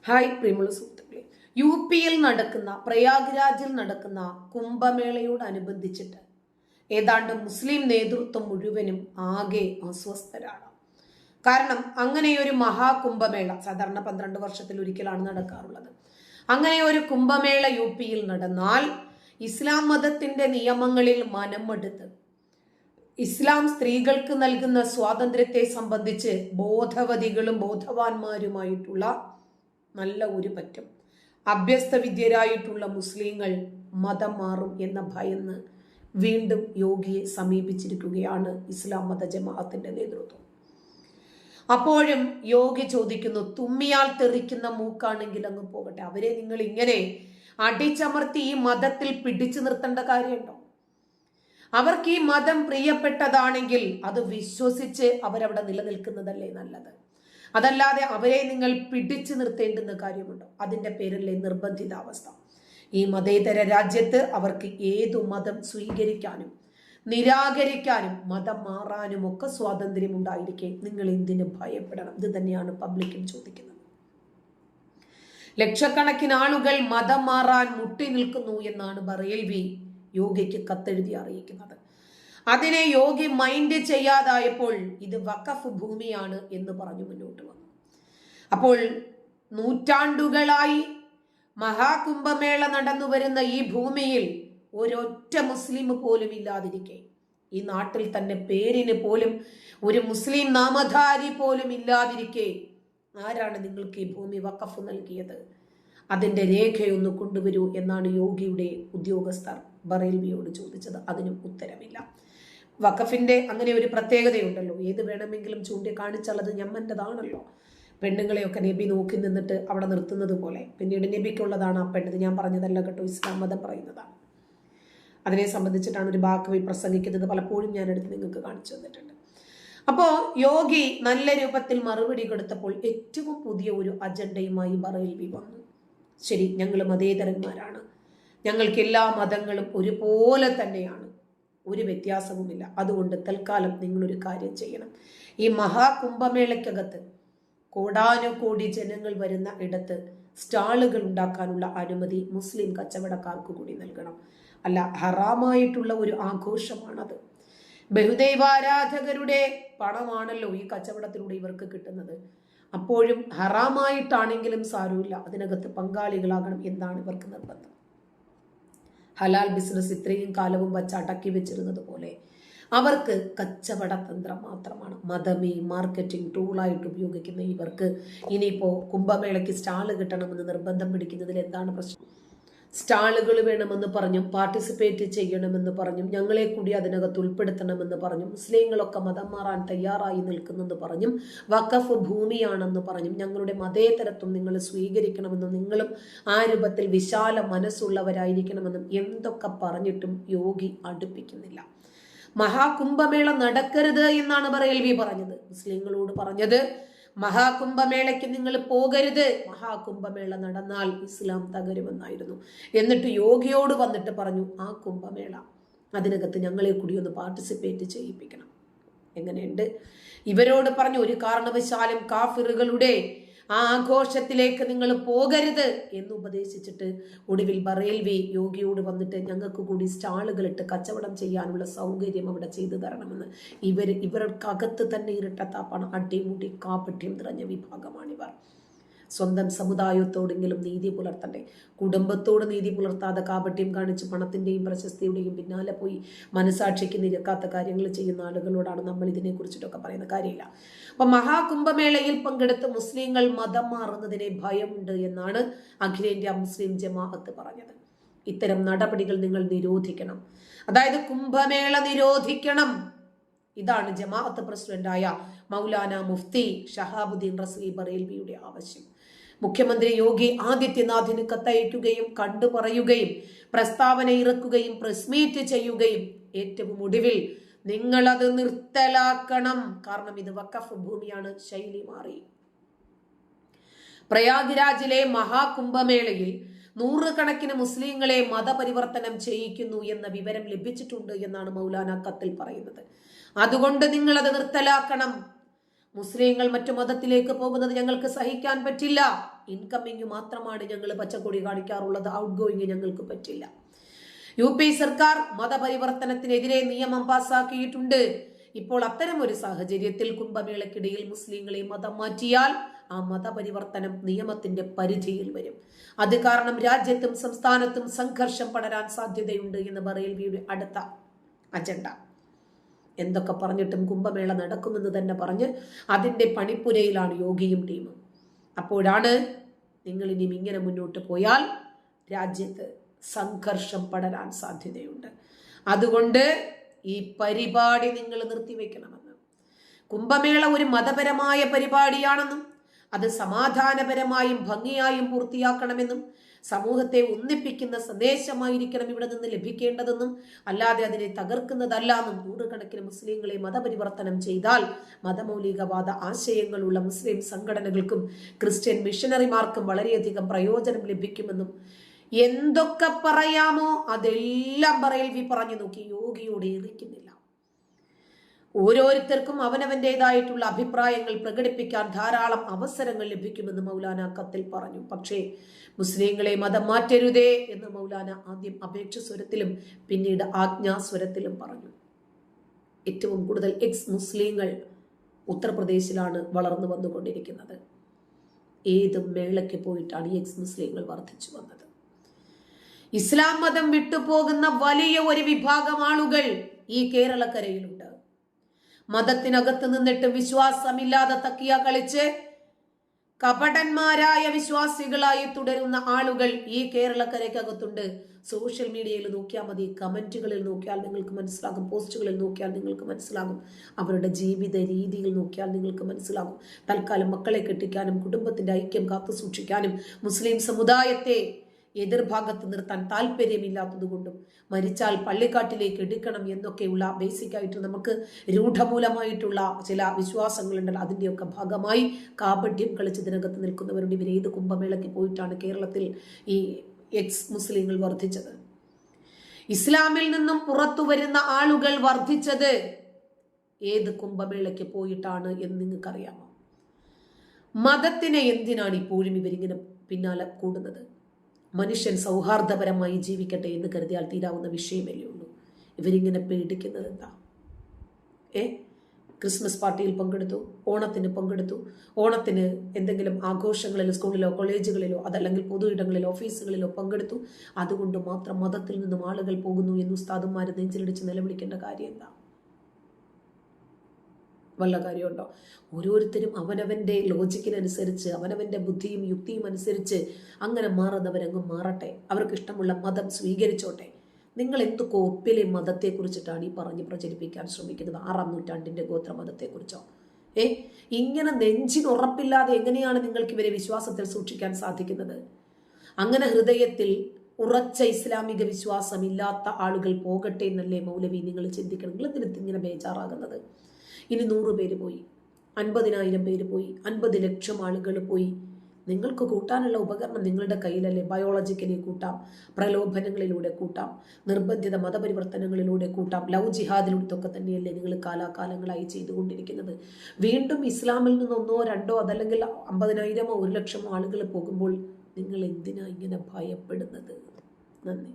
Hi പ്രിയമുള്ള സുഹൃത്തുക്കളെ, യു.പിയിൽ നടക്കുന്ന പ്രയാഗ്രാജിൽ നടക്കുന്ന കുംഭമേളയോടനുബന്ധിച്ചിട്ട് ഏതാണ്ട് മുസ്ലിം നേതൃത്വം മുഴുവനും ആകെ അസ്വസ്ഥരാണ്. കാരണം അങ്ങനെയൊരു മഹാകുംഭമേള സാധാരണ 12 വർഷത്തിൽ ഒരിക്കലാണ് നടക്കാറുള്ളത്. അങ്ങനെ ഒരു കുംഭമേള യു.പിയിൽ നടന്നാൽ ഇസ്ലാം മതത്തിന്റെ നിയമങ്ങളിൽ മനമെടുത്ത് ഇസ്ലാം സ്ത്രീകൾക്ക് നൽകുന്ന സ്വാതന്ത്ര്യത്തെ സംബന്ധിച്ച് ബോധവതികളും ബോധവാന്മാരുമായിട്ടുള്ള നല്ല ഒരു പറ്റം അഭ്യസ്തവിദ്യരായിട്ടുള്ള മുസ്ലിങ്ങൾ മതം മാറും എന്ന ഭയന്ന് വീണ്ടും യോഗിയെ സമീപിച്ചിരിക്കുകയാണ് ഇസ്ലാം മത ജമാഅത്തിന്റെ നേതൃത്വം. അപ്പോഴും യോഗി ചോദിക്കുന്നു, തുമ്മിയാൽ തെറിക്കുന്ന മൂക്കാണെങ്കിൽ അങ്ങ് പോകട്ടെ. അവരെ നിങ്ങൾ ഇങ്ങനെ അടിച്ചമർത്തി ഈ മതത്തിൽ പിടിച്ചു നിർത്തേണ്ട കാര്യമുണ്ടോ? അവർക്ക് ഈ മതം പ്രിയപ്പെട്ടതാണെങ്കിൽ അത് വിശ്വസിച്ച് അവരവിടെ നിലനിൽക്കുന്നതല്ലേ നല്ലത്. അതല്ലാതെ അവരെ നിങ്ങൾ പിടിച്ചു നിർത്തേണ്ടുന്ന കാര്യമുണ്ടോ? അതിന്റെ പേരിലെ നിർബന്ധിതാവസ്ഥ. ഈ മതേതര രാജ്യത്ത് അവർക്ക് ഏതു മതം സ്വീകരിക്കാനും നിരാകരിക്കാനും മതം മാറാനും ഒക്കെ സ്വാതന്ത്ര്യം ഉണ്ടായിരിക്കെ നിങ്ങൾ എന്തിനു ഭയപ്പെടണം? ഇത് തന്നെയാണ് പബ്ലിക്കും ചോദിക്കുന്നത്. ലക്ഷക്കണക്കിന് ആളുകൾ മതം മാറാൻ മുട്ടി നിൽക്കുന്നു എന്നാണ് ബറേൽവി യോഗിക്ക് കത്തെഴുതി അറിയിക്കുന്നത്. അതിനെ യോഗി മൈൻഡ് ചെയ്യാതായപ്പോൾ ഇത് വഖഫ് ഭൂമിയാണ് എന്ന് പറഞ്ഞു മുന്നോട്ട് വന്നു. അപ്പോൾ നൂറ്റാണ്ടുകളായി മഹാകുംഭമേള നടന്നു വരുന്ന ഈ ഭൂമിയിൽ ഒരൊറ്റ മുസ്ലിം പോലും ഇല്ലാതിരിക്കെ, ഈ നാട്ടിൽ തന്നെ പേരിന് പോലും ഒരു മുസ്ലിം നാമധാരി പോലും ഇല്ലാതിരിക്കെ ആരാണ് നിങ്ങൾക്ക് ഈ ഭൂമി വഖഫ് നൽകിയത്? അതിന്റെ രേഖയൊന്ന് കൊണ്ടുവരൂ എന്നാണ് യോഗിയുടെ ഉദ്യോഗസ്ഥർ ബറേൽവിയോട് ചോദിച്ചത്. അതിനും ഉത്തരമില്ല. വഖഫിന്റെ അങ്ങനെ ഒരു പ്രത്യേകതയുണ്ടല്ലോ, ഏത് വേണമെങ്കിലും ചൂണ്ടിക്കാണിച്ചാൽ അത് ഞമ്മൻ്റെതാണല്ലോ. പെണ്ണുങ്ങളെയൊക്കെ നബി നോക്കി നിന്നിട്ട് അവിടെ നിർത്തുന്നത് പോലെ പിന്നീട് നബിക്കുള്ളതാണ് ആ പെണ്ണത്. ഞാൻ പറഞ്ഞതല്ല കേട്ടോ, ഇസ്ലാം മതം പറയുന്നതാണ്. അതിനെ സംബന്ധിച്ചിട്ടാണ് ഒരു ബാക്കവി പ്രസംഗിക്കുന്നത്. പലപ്പോഴും ഞാൻ എടുത്ത് നിങ്ങൾക്ക് കാണിച്ചു തന്നിട്ടുണ്ട്. അപ്പോൾ യോഗി നല്ല രൂപത്തിൽ മറുപടി കൊടുത്തപ്പോൾ ഏറ്റവും പുതിയ ഒരു അജണ്ടയുമായി ബറേൽവി വന്നു. ശരി, ഞങ്ങൾ മതേതരന്മാരാണ്, ഞങ്ങൾക്ക് എല്ലാ മതങ്ങളും ഒരുപോലെ തന്നെയാണ്, ഒരു വ്യത്യാസവുമില്ല. അതുകൊണ്ട് തൽക്കാലം നിങ്ങളൊരു കാര്യം ചെയ്യണം. ഈ മഹാകുംഭമേളയ്ക്കകത്ത് കോടാനുകോടി ജനങ്ങൾ വരുന്ന ഇടത്ത് സ്റ്റാളുകൾ ഉണ്ടാക്കാനുള്ള അനുമതി മുസ്ലിം കച്ചവടക്കാർക്ക് കൂടി നൽകണം. അല്ല, ഹറാമായിട്ടുള്ള ഒരു ആഘോഷമാണത്. ബഹുദൈവാരാധകരുടെ പണമാണല്ലോ ഈ കച്ചവടത്തിലൂടെ ഇവർക്ക് കിട്ടുന്നത്. അപ്പോഴും ഹറാമായിട്ടാണെങ്കിലും സാരമില്ല, അതിനകത്ത് പങ്കാളികളാകണം. എന്താണ് ഇവർക്ക് നിർബന്ധം? ഹലാൽ ബിസിനസ് ഇത്രയും കാലവും വച്ച് അടക്കി വെച്ചിരുന്നത് പോലെ അവർക്ക് കച്ചവട തന്ത്രം മാത്രമാണ്. മതമേ മാർക്കറ്റിംഗ് ടൂളായിട്ട് ഉപയോഗിക്കുന്ന ഇവർക്ക് ഇനിയിപ്പോ കുംഭമേളയ്ക്ക് സ്റ്റാള് കിട്ടണമെന്ന് നിർബന്ധം പിടിക്കുന്നതിൽ എന്താണ് പ്രശ്നം? സ്റ്റാളുകൾ വേണമെന്ന് പറഞ്ഞും പാർട്ടിസിപ്പേറ്റ് ചെയ്യണമെന്ന് പറഞ്ഞും ഞങ്ങളെ കൂടി അതിനകത്ത് ഉൾപ്പെടുത്തണമെന്ന് പറഞ്ഞും മുസ്ലിങ്ങളൊക്കെ മതം മാറാൻ തയ്യാറായി നിൽക്കുന്നെന്ന് പറഞ്ഞും വഖഫ് ഭൂമിയാണെന്ന് പറഞ്ഞും ഞങ്ങളുടെ മതേതരത്വം നിങ്ങൾ സ്വീകരിക്കണമെന്നും നിങ്ങളും ആ രൂപത്തിൽ വിശാല മനസ്സുള്ളവരായിരിക്കണമെന്നും എന്തൊക്കെ പറഞ്ഞിട്ടും യോഗി അടുപ്പിക്കുന്നില്ല. മഹാകുംഭമേള നടക്കരുത് എന്നാണ് ബറേൽവി പറഞ്ഞത്. മുസ്ലിങ്ങളോട് പറഞ്ഞത് മഹാകുംഭമേളയ്ക്ക് നിങ്ങൾ പോകരുത്, മഹാകുംഭമേള നടന്നാൽ ഇസ്ലാം തകരുമെന്നായിരുന്നു. എന്നിട്ട് യോഗിയോട് വന്നിട്ട് പറഞ്ഞു, ആ കുംഭമേള അതിനകത്ത് ഞങ്ങളെ കൂടി ഒന്ന് പാർട്ടിസിപ്പേറ്റ് ചെയ്യിപ്പിക്കണം. എങ്ങനെയുണ്ട്? ഇവരോട് പറഞ്ഞു, ഒരു കാരണവശാലും കാഫിറുകളുടെ ആ ആഘോഷത്തിലേക്ക് നിങ്ങൾ പോകരുത് എന്ന് ഉപദേശിച്ചിട്ട് ഒടുവിൽ ബറേൽവി യോഗിയോട് വന്നിട്ട് ഞങ്ങൾക്ക് കൂടി സ്റ്റാളുകളിട്ട് കച്ചവടം ചെയ്യാനുള്ള സൗകര്യം അവിടെ ചെയ്തു തരണമെന്ന്. ഇവർക്കകത്ത് തന്നെ ഇരട്ടത്താപ്പാണ്. അടിമുടി കാപട്യം നിറഞ്ഞ വിഭാഗമാണിവർ. സ്വന്തം സമുദായത്തോടെങ്കിലും നീതി പുലർത്തണ്ടേ? കുടുംബത്തോട് നീതി പുലർത്താതെ കാപട്യം കാണിച്ച് പണത്തിന്റെയും പ്രശസ്തിയുടെയും പിന്നാലെ പോയി മനസാക്ഷിക്ക് നിരക്കാത്ത കാര്യങ്ങൾ ചെയ്യുന്ന ആളുകളോടാണ് നമ്മൾ ഇതിനെ കുറിച്ചിട്ടൊക്കെ പറയുന്ന കാര്യമില്ല. അപ്പൊ മഹാകുംഭമേളയിൽ പങ്കെടുത്ത് മുസ്ലിങ്ങൾ മതം മാറുന്നതിനെ ഭയമുണ്ട് എന്നാണ് അഖിലേന്ത്യാ മുസ്ലിം ജമാഅത്ത് പറഞ്ഞത്. ഇത്തരം നടപടികൾ നിങ്ങൾ നിരോധിക്കണം, അതായത് കുംഭമേള നിരോധിക്കണം. ഇതാണ് ജമാഅത്ത് പ്രസിഡന്റായ മൗലാന മുഫ്തി ഷഹാബുദ്ദീൻ റസ്വി ബറേൽവിയുടെ ആവശ്യം. മുഖ്യമന്ത്രി യോഗി ആദിത്യനാഥിന് കത്തയക്കുകയും കണ്ടു പറയുകയും പ്രസ്താവന ഇറക്കുകയും പ്രസ് മീറ്റ് ചെയ്യുകയും ഏറ്റവും ഒടുവിൽ നിങ്ങളത് നിർത്തലാക്കണം, കാരണം ഇത് വഖഫ് ഭൂമിയാണ്, ശൈലി മാറി. പ്രയാഗ്രാജിലെ മഹാകുംഭമേളയിൽ 100 കണക്കിന് മുസ്ലിങ്ങളെ മതപരിവർത്തനം ചെയ്യിക്കുന്നു എന്ന വിവരം ലഭിച്ചിട്ടുണ്ട് എന്നാണ് മൗലാന കത്തിൽ പറയുന്നത്. അതുകൊണ്ട് നിങ്ങൾ അത് നിർത്തലാക്കണം. മുസ്ലിങ്ങൾ മറ്റു മതത്തിലേക്ക് പോകുന്നത് ഞങ്ങൾക്ക് സഹിക്കാൻ പറ്റില്ല ഇൻകമ്മിങ് മാത്രമാണ് ഞങ്ങൾ പച്ചക്കൊടി കാണിക്കാറുള്ളത്, ഔട്ട് ഗോയിങ് ഞങ്ങൾക്ക് പറ്റില്ല. UP സർക്കാർ മതപരിവർത്തനത്തിനെതിരെ നിയമം പാസാക്കിയിട്ടുണ്ട്. ഇപ്പോൾ അത്തരം ഒരു സാഹചര്യത്തിൽ കുംഭമേളയ്ക്കിടയിൽ മുസ്ലിങ്ങളെ മതം മാറ്റിയാൽ ആ മതപരിവർത്തനം നിയമത്തിന്റെ പരിധിയിൽ വരും. അത് കാരണം രാജ്യത്തും സംസ്ഥാനത്തും സംഘർഷം പടരാൻ സാധ്യതയുണ്ട് എന്ന് ബറേൽവിയുടെ അടുത്ത അജണ്ട. എന്തൊക്കെ പറഞ്ഞിട്ടും കുംഭമേള നടക്കുമെന്ന് തന്നെ പറഞ്ഞ് അതിന്റെ പണിപ്പുരയിലാണ് യോഗിയും ടീമും. അപ്പോഴാണ് നിങ്ങൾ ഇനിയും ഇങ്ങനെ മുന്നോട്ട് പോയാൽ രാജ്യത്ത് സംഘർഷം പടരാൻ സാധ്യതയുണ്ട്. അതുകൊണ്ട് ഈ പരിപാടി നിങ്ങൾ നിർത്തിവെക്കണമെന്ന്. കുംഭമേള ഒരു മതപരമായ പരിപാടിയാണെന്നും അത് സമാധാനപരമായും ഭംഗിയായും പൂർത്തിയാക്കണമെന്നും സമൂഹത്തെ ഒന്നിപ്പിക്കുന്ന സന്ദേശമായിരിക്കണം ഇവിടെ നിന്ന് ലഭിക്കേണ്ടതെന്നും അല്ലാതെ അതിനെ തകർക്കുന്നതല്ല എന്നും നൂറുകണക്കിന് മുസ്ലിങ്ങളെ മതപരിവർത്തനം ചെയ്താൽ മതമൗലികവാദ ആശയങ്ങളുള്ള മുസ്ലിം സംഘടനകൾക്കും ക്രിസ്ത്യൻ മിഷനറിമാർക്കും വളരെയധികം പ്രയോജനം ലഭിക്കുമെന്നും എന്തൊക്കെ പറയാമോ അതെല്ലാം ബറേൽവി പറഞ്ഞു നോക്കി. യോഗിയോട് എറിക്കുന്നില്ല. ഓരോരുത്തർക്കും അവനവന്റേതായിട്ടുള്ള അഭിപ്രായങ്ങൾ പ്രകടിപ്പിക്കാൻ ധാരാളം അവസരങ്ങൾ ലഭിക്കുമെന്ന് മൗലാന കത്തിൽ പറഞ്ഞു. പക്ഷേ മുസ്ലിങ്ങളെ മതം മാറ്റരുതേ എന്ന് മൗലാന ആദ്യം അപേക്ഷ സ്വരത്തിലും പിന്നീട് ആജ്ഞാസ്വരത്തിലും പറഞ്ഞു. ഏറ്റവും കൂടുതൽ മുസ്ലിങ്ങൾ ഉത്തർപ്രദേശിലാണ് വളർന്നു വന്നുകൊണ്ടിരിക്കുന്നത്. ഏത് മേളയ്ക്ക് പോയിട്ടാണ് ഈ മുസ്ലിങ്ങൾ വർദ്ധിച്ചു വന്നത്. ഇസ്ലാം മതം വിട്ടുപോകുന്ന വലിയ ഒരു വിഭാഗം ആളുകൾ ഈ കേരളക്കരയിലുണ്ട്. മതത്തിനകത്ത് നിന്നിട്ട് വിശ്വാസമില്ലാതെ തക്കിയ കളിച്ച് കപടന്മാരായ വിശ്വാസികളായി തുടരുന്ന ആളുകൾ ഈ കേരളക്കരയ്ക്കകത്തുണ്ട്. സോഷ്യൽ മീഡിയയിൽ നോക്കിയാൽ മതി, കമന്റുകളിൽ നോക്കിയാൽ നിങ്ങൾക്ക് മനസ്സിലാകും, പോസ്റ്റുകളിൽ നോക്കിയാൽ നിങ്ങൾക്ക് മനസ്സിലാകും, അവരുടെ ജീവിത രീതിയിൽ നോക്കിയാൽ നിങ്ങൾക്ക് മനസ്സിലാകും. തൽക്കാലം മക്കളെ കെട്ടിക്കാനും കുടുംബത്തിന്റെ ഐക്യം കാത്തു സൂക്ഷിക്കാനും മുസ്ലിം സമുദായത്തെ എതിർഭാഗത്ത് നിർത്താൻ താല്പര്യമില്ലാത്തതുകൊണ്ടും മരിച്ചാൽ പള്ളിക്കാട്ടിലേക്ക് എടുക്കണം എന്നൊക്കെയുള്ള ബേസിക് ആയിട്ട് നമുക്ക് രൂഢമൂലമായിട്ടുള്ള ചില വിശ്വാസങ്ങളുണ്ടല്ലോ, അതിൻ്റെയൊക്കെ ഭാഗമായി കാപട്യം കളിച്ചതിനകത്ത് നിൽക്കുന്നവരുടെ ഇവർ ഏത് കുംഭമേളയ്ക്ക് പോയിട്ടാണ് കേരളത്തിൽ ഈ മുസ്ലിങ്ങൾ വർദ്ധിച്ചത്? ഇസ്ലാമിൽ നിന്നും പുറത്തു വരുന്ന ആളുകൾ വർദ്ധിച്ചത് ഏത് കുംഭമേളയ്ക്ക് പോയിട്ടാണ് എന്ന് നിങ്ങൾക്കറിയാമോ? മതത്തിനെ എന്തിനാണ് ഇപ്പോഴും ഇവരിങ്ങനെ പിന്നാലെ കൂടുന്നത്? മനുഷ്യൻ സൗഹാർദ്ദപരമായി ജീവിക്കട്ടെ എന്ന് കരുതിയാൽ തീരാവുന്ന വിഷയമല്ലേ ഉള്ളൂ. ഇവരിങ്ങനെ പേടിക്കുന്നത് എന്താ? ക്രിസ്മസ് പാർട്ടിയിൽ പങ്കെടുത്തു, ഓണത്തിന് പങ്കെടുത്തു, ഓണത്തിന് എന്തെങ്കിലും ആഘോഷങ്ങളിലോ സ്കൂളിലോ കോളേജുകളിലോ അതല്ലെങ്കിൽ പൊതു ഇടങ്ങളിലോ ഓഫീസുകളിലോ പങ്കെടുത്തു, അതുകൊണ്ട് മാത്രം മതത്തിൽ നിന്നും ആളുകൾ പോകുന്നു എന്ന് ഉസ്താദുമാർ നെഞ്ചിലിടിച്ച് നിലവിളിക്കേണ്ട കാര്യം എന്താ? വല്ല കാര്യമുണ്ടോ? ഓരോരുത്തരും അവനവന്റെ ലോജിക്കിനനുസരിച്ച് അവനവന്റെ ബുദ്ധിയും യുക്തിയും അനുസരിച്ച് അങ്ങനെ മാറുന്നവരങ്ങും മാറട്ടെ, അവർക്ക് ഇഷ്ടമുള്ള മതം സ്വീകരിച്ചോട്ടെ. നിങ്ങൾ എന്ത് കോപ്പിലെ മതത്തെക്കുറിച്ചിട്ടാണ് ഈ പറഞ്ഞ് പ്രചരിപ്പിക്കാൻ ശ്രമിക്കുന്നത്? 6-ാം നൂറ്റാണ്ടിന്റെ ഗോത്രമതത്തെക്കുറിച്ചോ? ഇങ്ങനെ നെഞ്ചിനുറപ്പില്ലാതെ എങ്ങനെയാണ് നിങ്ങൾക്ക് ഇവരെ വിശ്വാസത്തിൽ സൂക്ഷിക്കാൻ സാധിക്കുന്നത്? അങ്ങനെ ഹൃദയത്തിൽ ഉറച്ച ഇസ്ലാമിക വിശ്വാസമില്ലാത്ത ആളുകൾ പോകട്ടെ എന്നല്ലേ മൗലവി നിങ്ങൾ ചിന്തിക്കണം. നിങ്ങൾ എന്തിന് ഇങ്ങനെ ബേജാറാകുന്നത്? ഇനി 100 പേര് പോയി, 50,000 പേര് പോയി, 50 ലക്ഷം ആളുകൾ പോയി. നിങ്ങൾക്ക് കൂട്ടാനുള്ള ഉപകരണം നിങ്ങളുടെ കയ്യിലല്ലേ? ബയോളജിക്കലി കൂട്ടാം, പ്രലോഭനങ്ങളിലൂടെ കൂട്ടാം, നിർബന്ധിത മതപരിവർത്തനങ്ങളിലൂടെ കൂട്ടാം, ലവ് ജിഹാദിലൂടെ തന്നെയല്ലേ നിങ്ങൾ കാലാകാലങ്ങളായി ചെയ്തുകൊണ്ടിരിക്കുന്നത്. വീണ്ടും ഇസ്ലാമിൽ നിന്ന് 1, 2 അതല്ലെങ്കിൽ 50,000 1 ലക്ഷം ആളുകൾ പോകുമ്പോൾ നിങ്ങൾ എന്തിനാ ഇങ്ങനെ ഭയപ്പെടുന്നത്? നന്ദി.